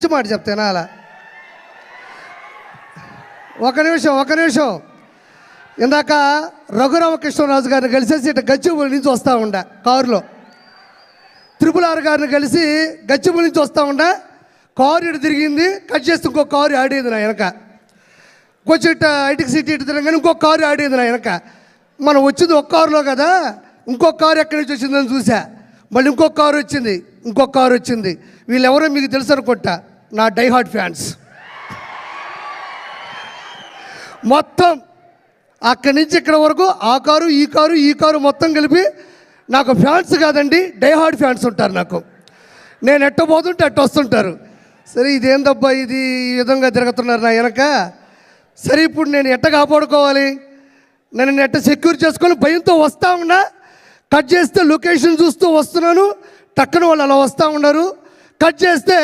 మంచి మాట చెప్తానా అలా ఒక నిమిషం ఇందాక రఘురామకృష్ణరాజు గారిని కలిసేసి ఇటు గచ్చిబౌలి నుంచి వస్తూ ఉండ కారులో RRR గారిని కలిసి గచ్చిబౌలి నుంచి వస్తూ ఉండ కారు ఇటు తిరిగింది, కట్ చేస్తే ఇంకో కారు ఆడేది నా వెనక. కొంచెం ఇటు ఐటికి సిటీ ఇటు తిరగగానే ఇంకో కారు ఆడేది నా వెనక. మనం వచ్చింది ఒక కారులో కదా, ఇంకో కారు ఎక్కడి నుంచి వచ్చిందని చూసా. మళ్ళీ ఇంకో కారు వచ్చింది. వీళ్ళెవరో మీకు తెలుసు అనుకుంటా, నా డైహార్డ్ ఫ్యాన్స్. మొత్తం అక్కడి నుంచి ఇక్కడ వరకు ఈ కారు మొత్తం కలిపి నాకు ఫ్యాన్స్ కాదండి, డైహార్డ్ ఫ్యాన్స్ ఉంటారు నాకు. నేను ఎట్ట పోతుంటే అట్ట వస్తుంటారు. సరే ఇదేందబ్బా ఇది ఈ విధంగా తిరుగుతున్నారు నా వెనక. సరే ఇప్పుడు నేను ఎట్ట కాపాడుకోవాలి, నేను ఎట్ట సెక్యూర్ చేసుకొని భయంతో వస్తూ ఉన్నా. కట్ చేస్తే లొకేషన్ చూస్తూ వస్తున్నాను, టక్కున వాళ్ళు అలా వస్తూ ఉన్నారు. కట్ చేస్తే